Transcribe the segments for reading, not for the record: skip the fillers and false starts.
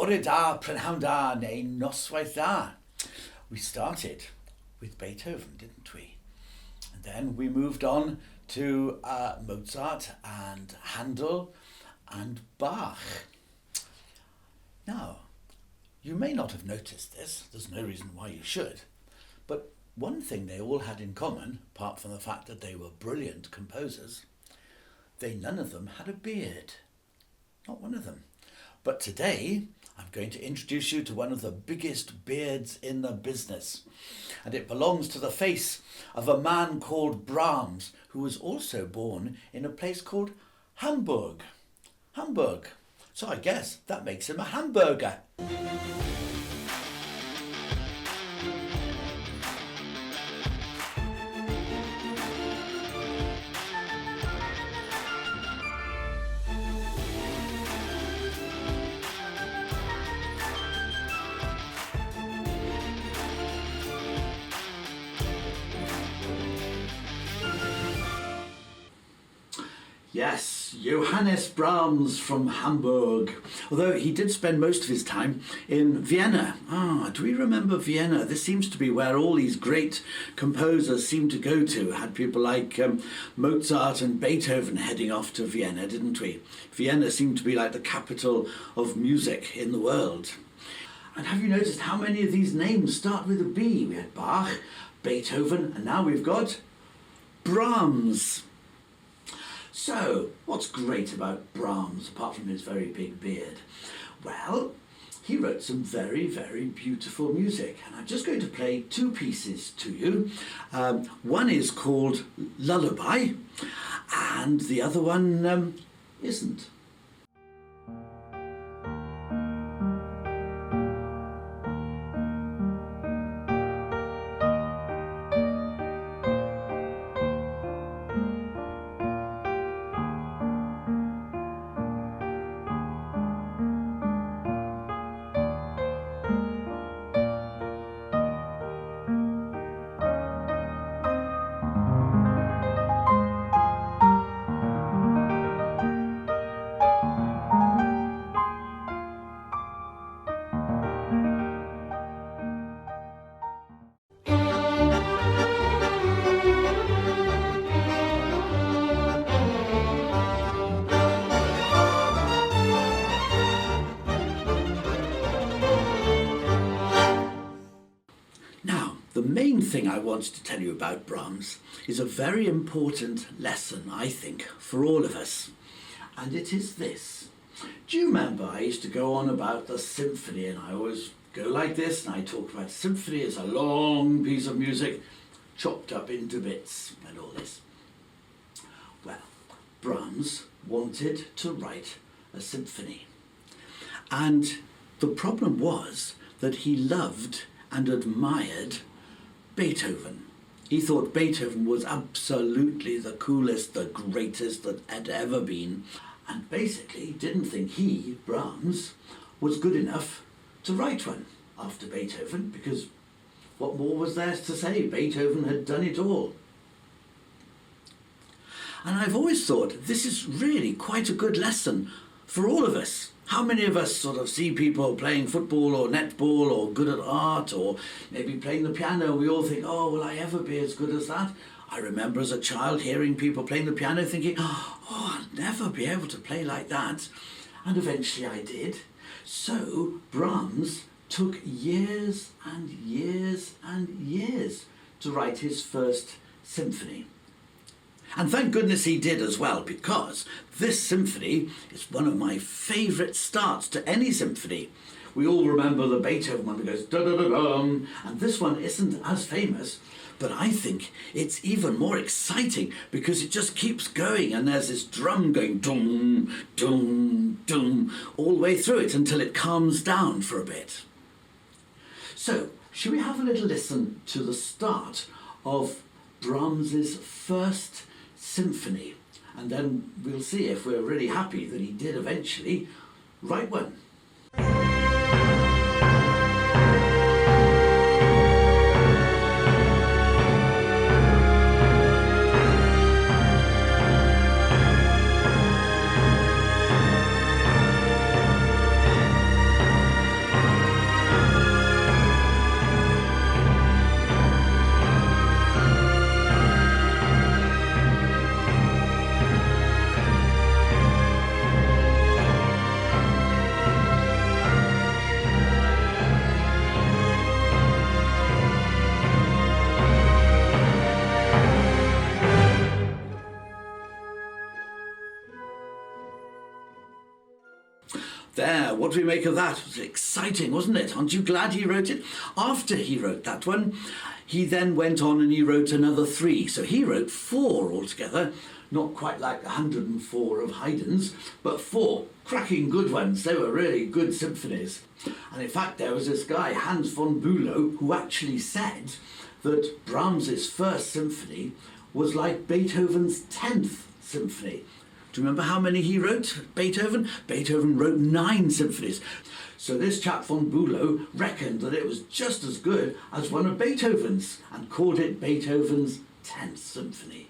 Bore da, prynhawn da, neu noswaith da. We started with Beethoven, didn't we? And then we moved on to Mozart and Handel and Bach. Now, you may not have noticed this, there's no reason why you should, but one thing they all had in common, apart from the fact that they were brilliant composers, none of them had a beard. Not one of them. But today, I'm going to introduce you to one of the biggest beards in the business. And it belongs to the face of a man called Brahms, who was also born in a place called Hamburg. Hamburg. So I guess that makes him a hamburger. Yes, Johannes Brahms from Hamburg, although he did spend most of his time in Vienna. Do we remember Vienna? This seems to be where all these great composers seem to go to. Had people like Mozart and Beethoven heading off to Vienna, didn't we? Vienna seemed to be like the capital of music in the world. And have you noticed how many of these names start with a B? We had Bach, Beethoven, and now we've got Brahms. So, what's great about Brahms, apart from his very big beard? Well, he wrote some very, very beautiful music. And I'm just going to play two pieces to you. One is called Lullaby, and the other one isn't. The main thing I want to tell you about Brahms is a very important lesson, I think, for all of us. And it is this. Do you remember I used to go on about the symphony, and I always go like this, and I talk about symphony as a long piece of music chopped up into bits and all this. Well, Brahms wanted to write a symphony. And the problem was that he loved and admired Beethoven. He thought Beethoven was absolutely the coolest, the greatest that had ever been, and basically didn't think he, Brahms, was good enough to write one after Beethoven, because what more was there to say? Beethoven had done it all. And I've always thought this is really quite a good lesson for all of us. How many of us sort of see people playing football or netball or good at art or maybe playing the piano? We all think, oh, will I ever be as good as that? I remember as a child hearing people playing the piano thinking, oh, I'll never be able to play like that. And eventually I did. So Brahms took years and years and years to write his first symphony. And thank goodness he did as well, because this symphony is one of my favourite starts to any symphony. We all remember the Beethoven one that goes da-da-da-dum, and this one isn't as famous, but I think it's even more exciting because it just keeps going, and there's this drum going dum, dum, dum, all the way through it until it calms down for a bit. So, shall we have a little listen to the start of Brahms's first symphony, and then we'll see if we're really happy that he did eventually write one. Yeah, what do we make of that? It was exciting, wasn't it? Aren't you glad he wrote it? After he wrote that one, he then went on and he wrote another 3. So he wrote 4 altogether, not quite like the 104 of Haydn's, but 4 cracking good ones. They were really good symphonies. And in fact, there was this guy, Hans von Bülow, who actually said that Brahms's first symphony was like Beethoven's 10th symphony. Do you remember how many he wrote, Beethoven? Beethoven wrote 9 symphonies. So this chap von Bülow reckoned that it was just as good as one of Beethoven's and called it Beethoven's 10th symphony.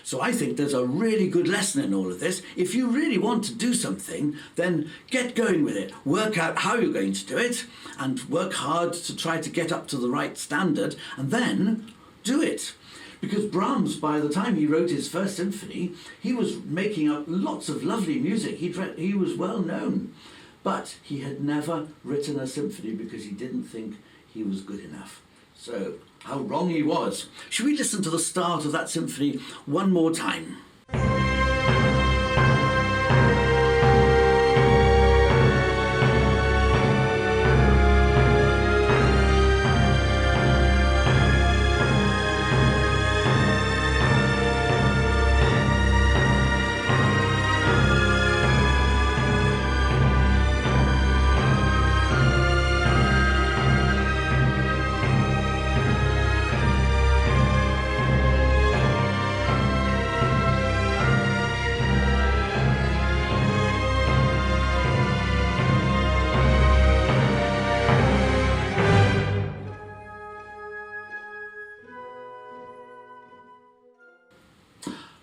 So I think there's a really good lesson in all of this. If you really want to do something, then get going with it. Work out how you're going to do it and work hard to try to get up to the right standard and then do it. Because Brahms, by the time he wrote his first symphony, he was making up lots of lovely music. He was well known. But he had never written a symphony because he didn't think he was good enough. So, how wrong he was. Should we listen to the start of that symphony one more time?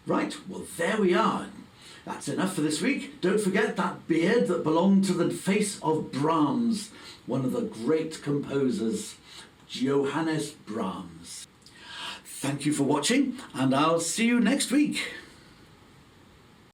Right, well there we are. That's enough for this week. Don't forget that beard that belonged to the face of Brahms, one of the great composers, Johannes Brahms. Thank you for watching, and I'll see you next week.